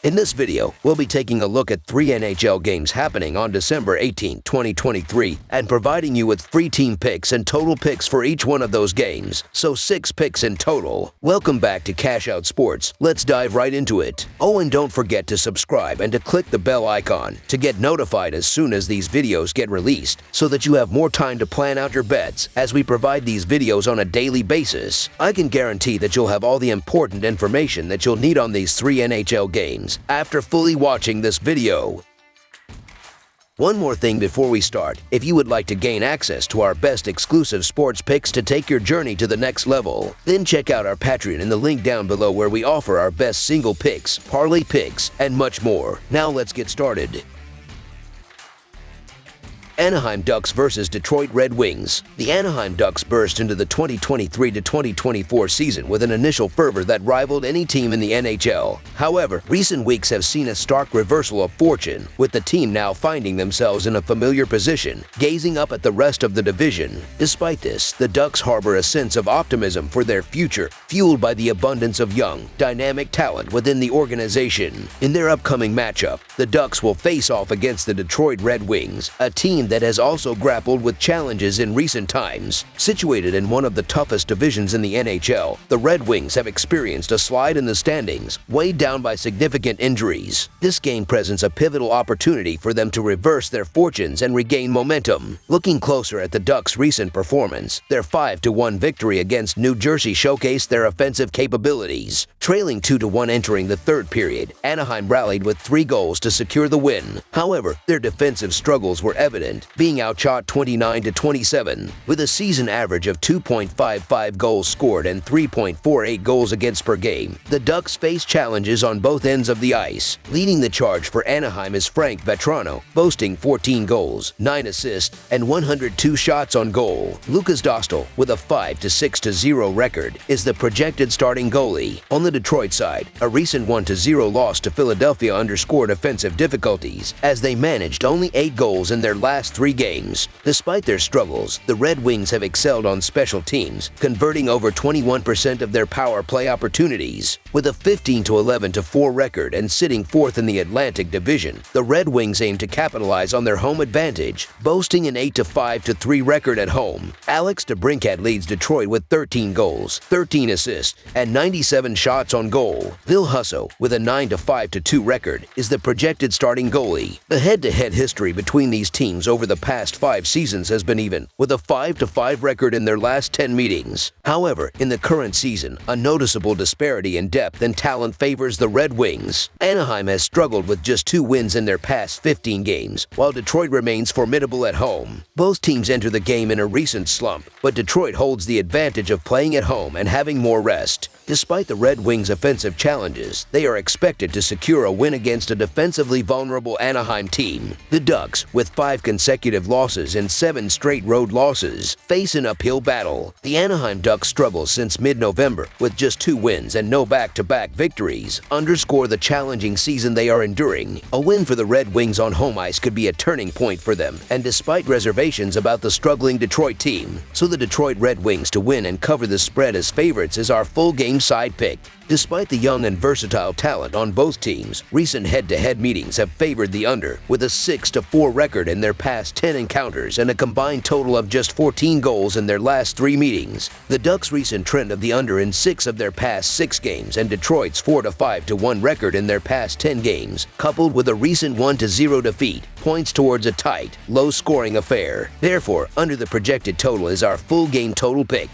In this video, we'll be taking a look at 3 NHL games happening on December 18, 2023, and providing you with free team picks and total picks for each one of those games, so 6 picks in total. Welcome back to Cash Out Sports. Let's dive right into it. Oh, and don't forget to subscribe and to click the bell icon to get notified as soon as these videos get released, so that you have more time to plan out your bets as we provide these videos on a daily basis. I can guarantee that you'll have all the important information that you'll need on these 3 NHL games after fully watching this video. One more thing before we start, if you would like to gain access to our best exclusive sports picks to take your journey to the next level, then check out our Patreon in the link down below where we offer our best single picks, parlay picks, and much more. Now let's get started. Anaheim Ducks vs. Detroit Red Wings. The Anaheim Ducks burst into the 2023-2024 season with an initial fervor that rivaled any team in the NHL. However, recent weeks have seen a stark reversal of fortune, with the team now finding themselves in a familiar position, gazing up at the rest of the division. Despite this, the Ducks harbor a sense of optimism for their future, fueled by the abundance of young, dynamic talent within the organization. In their upcoming matchup, the Ducks will face off against the Detroit Red Wings, a team that has also grappled with challenges in recent times. Situated in one of the toughest divisions in the NHL, the Red Wings have experienced a slide in the standings, weighed down by significant injuries. This game presents a pivotal opportunity for them to reverse their fortunes and regain momentum. Looking closer at the Ducks' recent performance, their 5-1 victory against New Jersey showcased their offensive capabilities. Trailing 2-1 entering the third period, Anaheim rallied with 3 goals to secure the win. However, their defensive struggles were evident, being outshot 29-27. With a season average of 2.55 goals scored and 3.48 goals against per game, the Ducks face challenges on both ends of the ice. Leading the charge for Anaheim is Frank Vatrano, boasting 14 goals, 9 assists, and 102 shots on goal. Lucas Dostal, with a 5-6-0 record, is the projected starting goalie. On the Detroit side, a recent 1-0 loss to Philadelphia underscored offensive difficulties, as they managed only 8 goals in their last 3 games. Despite their struggles, the Red Wings have excelled on special teams, converting over 21% of their power play opportunities. With a 15-11-4 record and sitting 4th in the Atlantic Division, the Red Wings aim to capitalize on their home advantage, boasting an 8-5-3 record at home. Alex DeBrincat leads Detroit with 13 goals, 13 assists, and 97 shots on goal. Bill Husso, with a 9-5-2 record, is the projected starting goalie. The head-to-head history between these teams over the past 5 seasons has been even, with a 5-5 record in their last 10 meetings. However, in the current season, a noticeable disparity in depth and talent favors the Red Wings. Anaheim has struggled with just 2 wins in their past 15 games, while Detroit remains formidable at home. Both teams enter the game in a recent slump, but Detroit holds the advantage of playing at home and having more rest. Despite the Red Wings' offensive challenges, they are expected to secure a win against a defensively vulnerable Anaheim team. The Ducks, with 5 consecutive losses and 7 straight road losses, face an uphill battle. The Anaheim Ducks' struggles since mid-November, with just 2 wins and no back-to-back victories, underscore the challenging season they are enduring. A win for the Red Wings on home ice could be a turning point for them, and despite reservations about the struggling Detroit team, so the Detroit Red Wings to win and cover the spread as favorites is our full game side pick. Despite the young and versatile talent on both teams, recent head-to-head meetings have favored the under, with a 6-4 record in their past 10 encounters and a combined total of just 14 goals in their last 3 meetings. The Ducks' recent trend of the under in 6 of their past 6 games and Detroit's 4-5-1 record in their past 10 games, coupled with a recent 1-0 defeat, points towards a tight, low-scoring affair. Therefore, under the projected total is our full game total pick.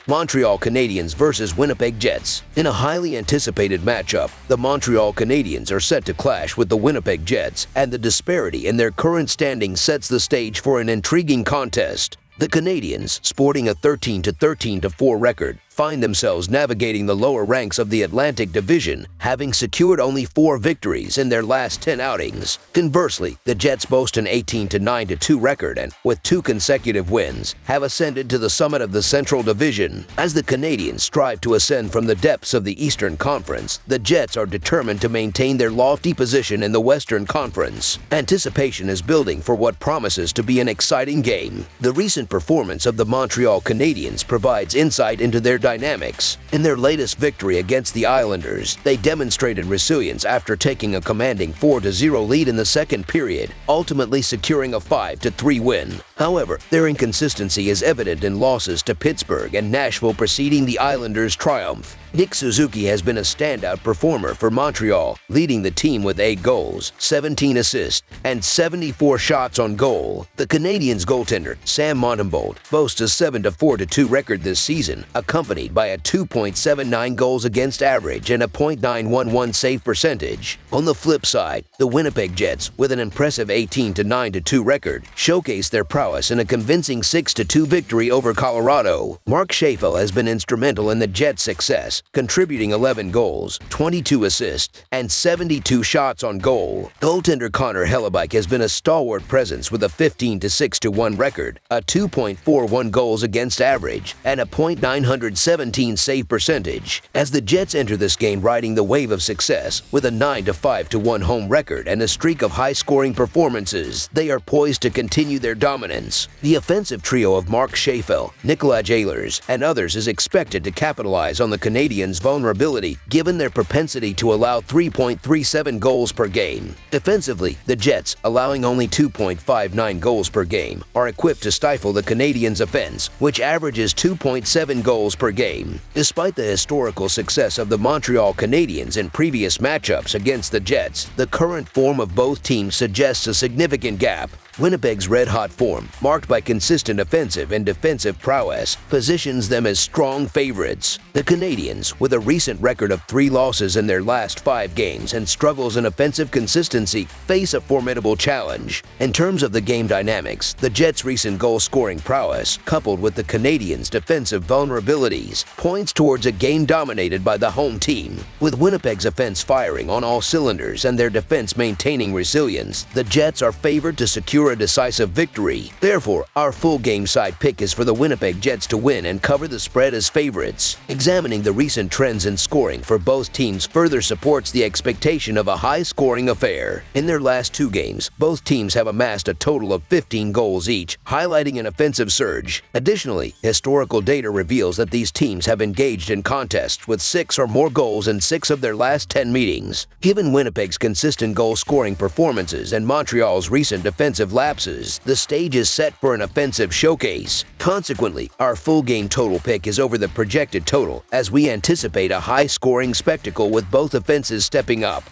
Montreal Canadiens vs. Winnipeg Jets. In a highly anticipated matchup, the Montreal Canadiens are set to clash with the Winnipeg Jets, and the disparity in their current standing sets the stage for an intriguing contest. The Canadiens, sporting a 13-4 record, find themselves navigating the lower ranks of the Atlantic Division, having secured only 4 victories in their last 10 outings. Conversely, the Jets boast an 18-9-2 record and, with 2 consecutive wins, have ascended to the summit of the Central Division. As the Canadiens strive to ascend from the depths of the Eastern Conference, the Jets are determined to maintain their lofty position in the Western Conference. Anticipation is building for what promises to be an exciting game. The recent performance of the Montreal Canadiens provides insight into their dynamics. In their latest victory against the Islanders, they demonstrated resilience after taking a commanding 4-0 lead in the second period, ultimately securing a 5-3 win. However, their inconsistency is evident in losses to Pittsburgh and Nashville preceding the Islanders' triumph. Nick Suzuki has been a standout performer for Montreal, leading the team with 8 goals, 17 assists, and 74 shots on goal. The Canadiens goaltender, Sam Montembeault, boasts a 7-4-2 record this season, accompanied by a 2.79 goals against average and a .911 save percentage. On the flip side, the Winnipeg Jets, with an impressive 18-9-2 record, showcased their prowess in a convincing 6-2 victory over Colorado. Mark Scheifele has been instrumental in the Jets' success, contributing 11 goals, 22 assists, and 72 shots on goal. Goaltender Connor Hellebuyck has been a stalwart presence with a 15-6-1 record, a 2.41 goals against average, and a .917 save percentage. As the Jets enter this game riding the wave of success with a 9-5-1 home record and a streak of high-scoring performances, they are poised to continue their dominance. The offensive trio of Mark Scheifele, Nikolai Ehlers, and others is expected to capitalize on the Canadiens' vulnerability given their propensity to allow 3.37 goals per game. Defensively, the Jets, allowing only 2.59 goals per game, are equipped to stifle the Canadiens' offense, which averages 2.7 goals per game. Despite the historical success of the Montreal Canadiens in previous matchups against the Jets, the current form of both teams suggests a significant gap. Winnipeg's red-hot form, marked by consistent offensive and defensive prowess, positions them as strong favorites. The Canadiens, with a recent record of 3 losses in their last 5 games and struggles in offensive consistency, face a formidable challenge. In terms of the game dynamics, the Jets' recent goal-scoring prowess, coupled with the Canadiens' defensive vulnerabilities, points towards a game dominated by the home team. With Winnipeg's offense firing on all cylinders and their defense maintaining resilience, the Jets are favored to secure a decisive victory. Therefore, our full game side pick is for the Winnipeg Jets to win and cover the spread as favorites. Examining the recent trends in scoring for both teams further supports the expectation of a high-scoring affair. In their last 2 games, both teams have amassed a total of 15 goals each, highlighting an offensive surge. Additionally, historical data reveals that these teams have engaged in contests with 6 or more goals in 6 of their last 10 meetings. Given Winnipeg's consistent goal-scoring performances and Montreal's recent defensive lapses, the stage is set for an offensive showcase. Consequently, our full game total pick is over the projected total, as we anticipate a high-scoring spectacle with both offenses stepping up.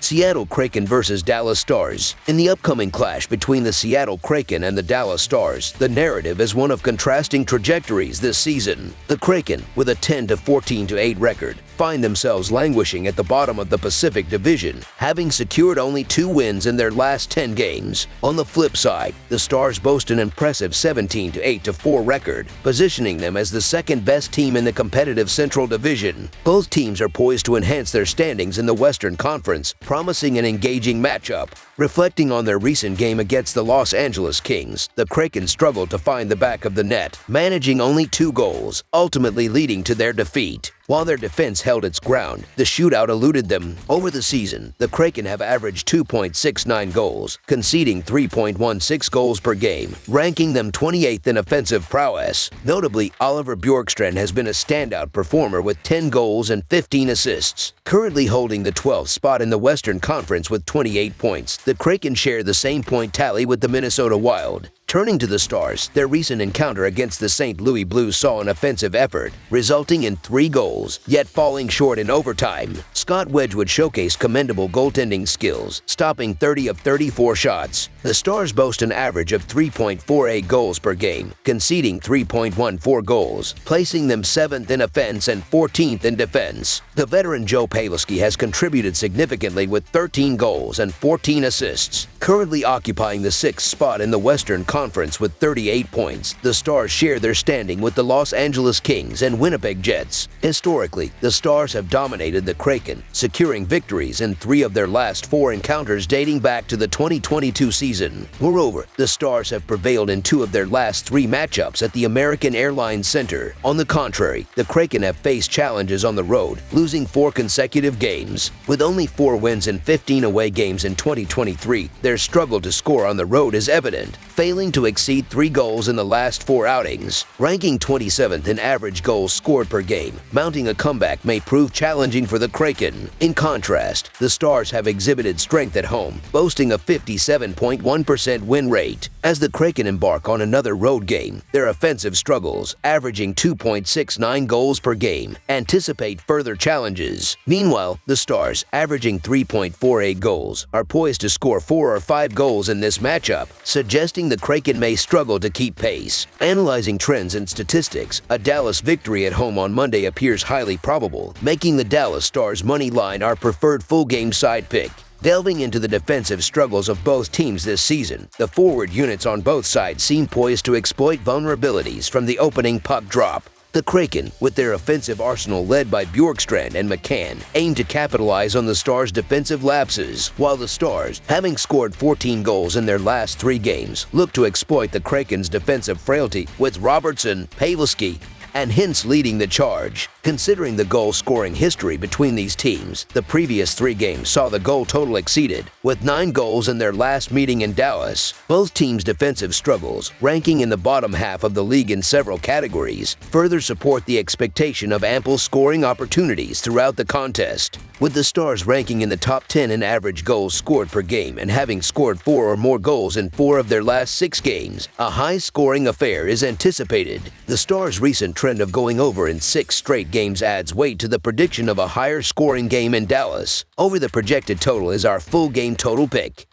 Seattle Kraken versus Dallas Stars. In the upcoming clash between the Seattle Kraken and the Dallas Stars, the narrative is one of contrasting trajectories this season. The Kraken, with a 10-14-8 record, find themselves languishing at the bottom of the Pacific Division, having secured only 2 wins in their last 10 games. On the flip side, the Stars boast an impressive 17-8-4 record, positioning them as the second-best team in the competitive Central Division. Both teams are poised to enhance their standings in the Western Conference, promising an engaging matchup. Reflecting on their recent game against the Los Angeles Kings, the Kraken struggled to find the back of the net, managing only 2 goals, ultimately leading to their defeat. While their defense held its ground, the shootout eluded them. Over the season, the Kraken have averaged 2.69 goals, conceding 3.16 goals per game, ranking them 28th in offensive prowess. Notably, Oliver Bjorkstrand has been a standout performer with 10 goals and 15 assists. Currently holding the 12th spot in the Western Conference with 28 points, the Kraken share the same point tally with the Minnesota Wild. Turning to the Stars, their recent encounter against the St. Louis Blues saw an offensive effort, resulting in 3 goals, yet falling short in overtime. Scott Wedgwood showcased commendable goaltending skills, stopping 30 of 34 shots. The Stars boast an average of 3.48 goals per game, conceding 3.14 goals, placing them 7th in offense and 14th in defense. The veteran Joe Pavelski has contributed significantly with 13 goals and 14 assists. Currently occupying the 6th spot in the Western Conference with 38 points, the Stars share their standing with the Los Angeles Kings and Winnipeg Jets. Historically, the Stars have dominated the Kraken, securing victories in 3 of their last 4 encounters dating back to the 2022 season. Moreover, the Stars have prevailed in 2 of their last 3 matchups at the American Airlines Center. On the contrary, the Kraken have faced challenges on the road, losing 4 consecutive games. With only 4 wins and 15 away games in 2023, their their struggle to score on the road is evident, failing to exceed 3 goals in the last 4 outings. Ranking 27th in average goals scored per game, mounting a comeback may prove challenging for the Kraken. In contrast, the Stars have exhibited strength at home, boasting a 57.1% win rate. As the Kraken embark on another road game, their offensive struggles, averaging 2.69 goals per game, anticipate further challenges. Meanwhile, the Stars, averaging 3.48 goals, are poised to score 4 or 5 goals in this matchup, suggesting the Kraken may struggle to keep pace. Analyzing trends and statistics, a Dallas victory at home on Monday appears highly probable, making the Dallas Stars money line our preferred full-game side pick. Delving into the defensive struggles of both teams this season, the forward units on both sides seem poised to exploit vulnerabilities from the opening puck drop. The Kraken, with their offensive arsenal led by Bjorkstrand and McCann, aim to capitalize on the Stars' defensive lapses, while the Stars, having scored 14 goals in their last 3 games, look to exploit the Kraken's defensive frailty, with Robertson, Pavelski, and Hintz leading the charge. Considering the goal-scoring history between these teams, the previous 3 games saw the goal total exceeded, with 9 goals in their last meeting in Dallas. Both teams' defensive struggles, ranking in the bottom half of the league in several categories, further support the expectation of ample scoring opportunities throughout the contest. With the Stars ranking in the top 10 in average goals scored per game and having scored 4 or more goals in 4 of their last 6 games, a high-scoring affair is anticipated. The Stars' recent trend of going over in 6 straight games adds weight to the prediction of a higher scoring game in Dallas. Over the projected total is our full game total pick.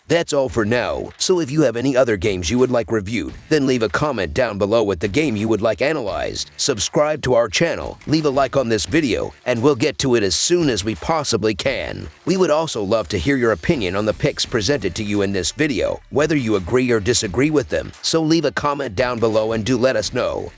That's all for now, so if you have any other games you would like reviewed, then leave a comment down below with the game you would like analyzed. Subscribe to our channel, leave a like on this video, and we'll get to it as soon as we possibly can. We would also love to hear your opinion on the picks presented to you in this video, whether you agree or disagree with them, so leave a comment down below and do let us know.